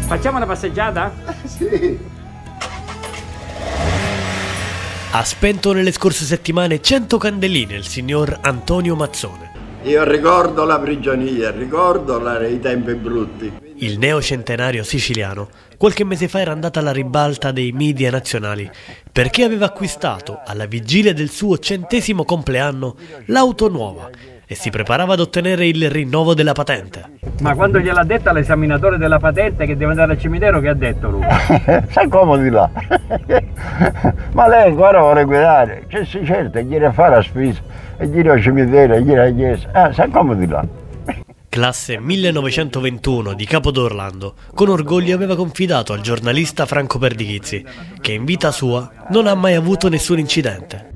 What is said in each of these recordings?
Facciamo una passeggiata? Sì. Ha spento nelle scorse settimane 100 candeline il signor Antonio Mazzone. Io ricordo la prigionia, ricordo i tempi brutti. Il neocentenario siciliano qualche mese fa era andata alla ribalta dei media nazionali perché aveva acquistato, alla vigilia del suo 100° compleanno, l'auto nuova e si preparava ad ottenere il rinnovo della patente. Ma quando gliel'ha detta l'esaminatore della patente che deve andare al cimitero, che ha detto lui? Sai come di là? Ma lei ancora vuole guidare? Cioè, sì, certo, gli a fare la spesa, e gli al cimitero, e gli alla chiesa. Sai come di là? Classe 1921 di Capodorlando, con orgoglio aveva confidato al giornalista Franco Perdichizzi che in vita sua non ha mai avuto nessun incidente.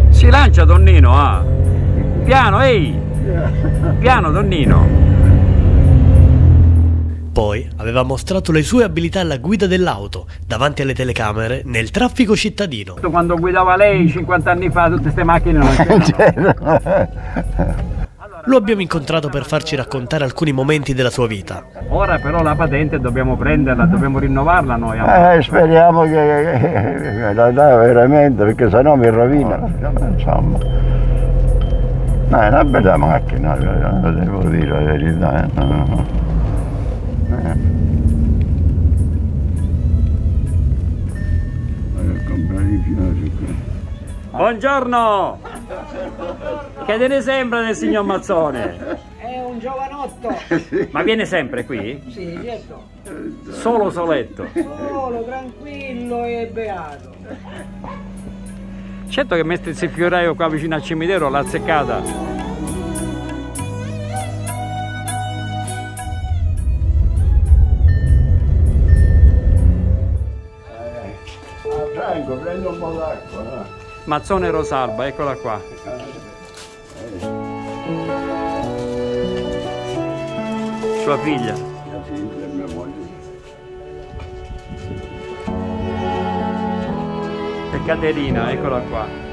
Si lancia Donnino, ah! Piano, ehi! Piano, Donnino! Poi aveva mostrato le sue abilità alla guida dell'auto davanti alle telecamere nel traffico cittadino. Quando guidava lei 50 anni fa tutte queste macchine non c'erano. Lo abbiamo incontrato per farci raccontare alcuni momenti della sua vita. Ora però la patente dobbiamo prenderla, dobbiamo rinnovarla noi. Speriamo che la dà veramente, perché sennò mi rovina. Insomma, no, è una bella macchina, devo dire la verità. Buongiorno! Che te ne sembra del signor Mazzone? È un giovanotto. Ma viene sempre qui? Sì, certo. Solo soletto? Solo, tranquillo e beato. Certo che mentre il fioraio qua vicino al cimitero l'ha azzeccata. Franco, prendi un po' d'acqua, no? Mazzone Rosalba, eccola qua. Sua figlia. Mia figlia e mia moglie. E Caterina, eccola qua.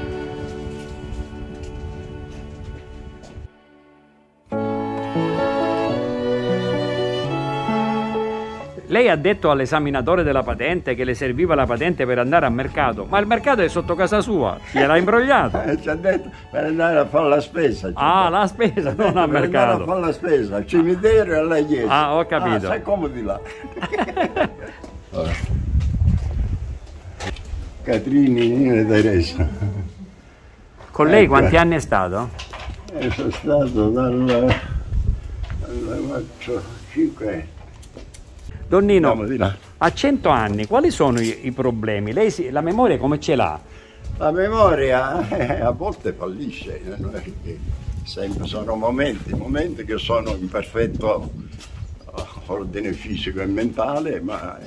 Lei ha detto all'esaminatore della patente che le serviva la patente per andare al mercato, ma il mercato è sotto casa sua, gliel'ha imbrogliato. Ci ha detto per andare a fare la spesa. Ah, la spesa, non al per mercato. andare a fare la spesa, al cimitero e alla chiesa. Ah, ho capito. Sai come di là. Catrini, Nina e Teresa. Con lei quanti anni è stato? Sono stato dal 5 anni. Donnino, Andiamo di là. a 100 anni, quali sono i problemi? Lei la memoria come ce l'ha? La memoria a volte fallisce, non è che sempre sono momenti che sono in perfetto ordine fisico e mentale, ma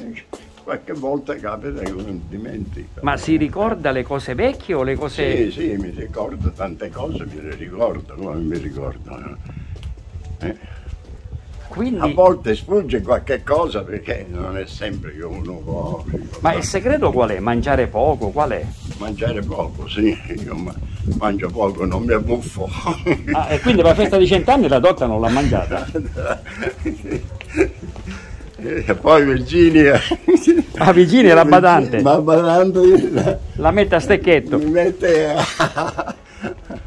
qualche volta capita che uno dimentica. Ma si ricorda le cose vecchie o le cose... Sì, mi ricordo tante cose, me le ricordo, come mi ricordo. Quindi... A volte sfugge qualche cosa perché non è sempre che uno può ricordare. Ma il segreto qual è? Mangiare poco? Qual è? Mangiare poco, sì, io mangio poco, non mi abbuffo. Ah, e quindi per la festa di 100 anni la torta non l'ha mangiata? E poi Virginia. Ah, Virginia la badante. Ma badante la mette a stecchetto. Mi mette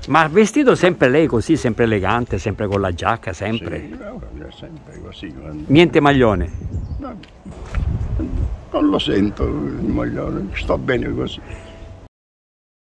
Ma vestito sempre lei così, sempre elegante, sempre con la giacca, sempre? Sì, sempre così. Niente maglione? No, non lo sento il maglione, sto bene così.